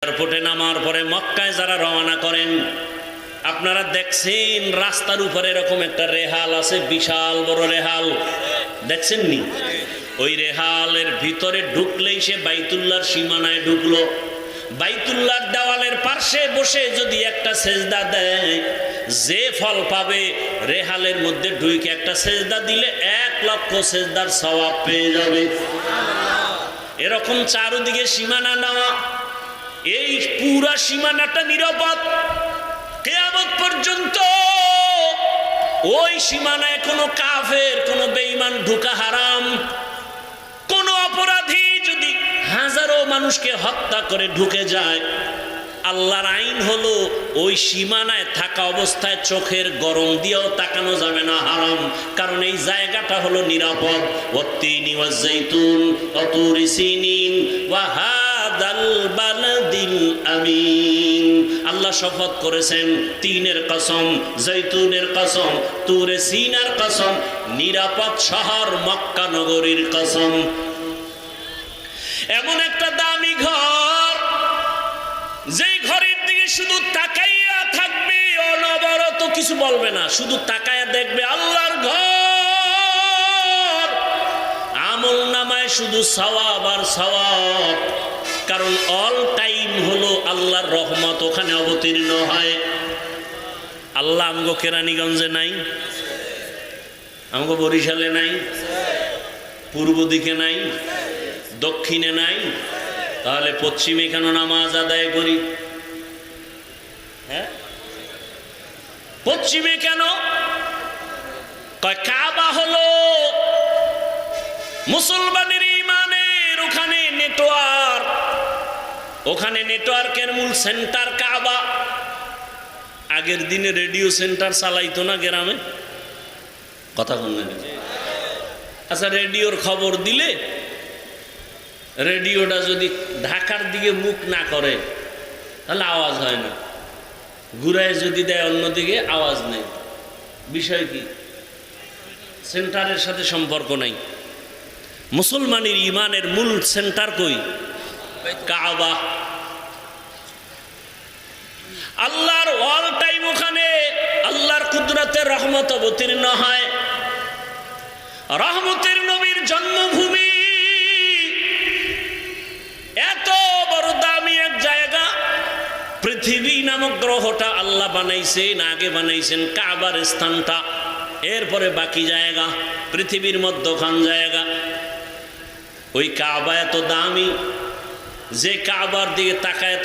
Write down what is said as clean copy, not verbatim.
এয়ারপোর্টে নামার পরে মক্কায় যারা রওনা করেন, আপনারা দেখছেন রাস্তার উপরে এরকম একটা রেহাল আছে, বিশাল বড় রেহাল, দেখছেন নি? ওই রেহালের ভিতরে ঢুকলেই সে বাইতুল্লাহর সীমানায় ঢুকলো। বাইতুল্লাহর দেওয়ালের পাশে বসে যদি একটা সেজদা দেয়, যে ফল পাবে, রেহালের মধ্যে ঢুকে একটা সেজদা দিলে 1,00,000 সেজদার সওয়াব পেয়ে যাবে। এরকম চারদিকে সীমানা নেওয়া, এই পুরা সীমানাটা নিরাপদ কিয়ামত পর্যন্ত। ওই সীমানায় কোনো কাফের, কোনো বেঈমান ঢোকা হারাম। কোনো অপরাধী যদি হাজারো মানুষকে হত্যা করে ঢুকে যায়, আল্লাহর আইন হলো ওই সীমানায় থাকা অবস্থায় চোখের গরম দিয়েও তাকানো যাবে না, হারাম। কারণ এই জায়গাটা হলো নিরাপদ। ওয়াত্তিনি ওয়াজ্জাইতুন ওয়া তুরি সিনিন ওয়া হাদাল বালাদিল আমিন। আল্লাহ শপথ করেছেন, তিনের কসম, জৈতুনের কসম, তুরে সিনার কসম, নিরাপদ শহর মক্কা নগরীর কসম। এমন একটা দামি ঘর, যেই ঘরের দিকে শুধু তাকাইয়া থাকবে, অনবরত কিছু বলবে না, শুধু তাকাইয়া দেখবে আল্লাহর ঘর। আমল নামায় শুধু সওয়াব আর সওয়াব, কারণ অল টাইম হলো আল্লাহর রহমত ওখানে অবতীর্ণ হয়। আল্লাহ আমগো কেরানীগঞ্জে নাই, আমগো বরিশালে নাই, পূর্ব দিকে নাই, দক্ষিণে নাই, তাহলে পশ্চিমে কেন নামাজ আদায় করি? হ্যাঁ, পশ্চিমে কেন? কাবা হলো মুসলমানের ইমানের ওখানে নেটওয়ার্ক, ওখানে নেটওয়ার্কের মূল সেন্টার কাবা। আগের দিনে রেডিও সেন্টার চালাইতো না গ্রামে? কথা বললেন? আচ্ছা, রেডিওর খবর দিলে রেডিওটা যদি ঢাকার দিকে মুখ না করে তাহলে আওয়াজ হয় না, ঘুরায় যদি দেয় অন্যদিকে আওয়াজ নেই। বিষয় কি? সেন্টারের সাথে সম্পর্ক নাই। মুসলমানের ইমানের মূল সেন্টার কই? কাবা। আল্লাহর অল টাইম ওখানে আল্লাহর কুদরতের রহমত অবতীর্ণ হয়। রহমতের নবীর জন্মভূমি, এত বড় দামি এক জায়গা। পৃথিবী নামক গ্রহটা আল্লাহ বানাইছেন, আগে বানাইছেন কাবার স্থানটা, এরপরে বাকি জায়গা পৃথিবীর মধ্যখান জায়গা। ওই কাবা এত দামি যে কাবার দিকে তাকায়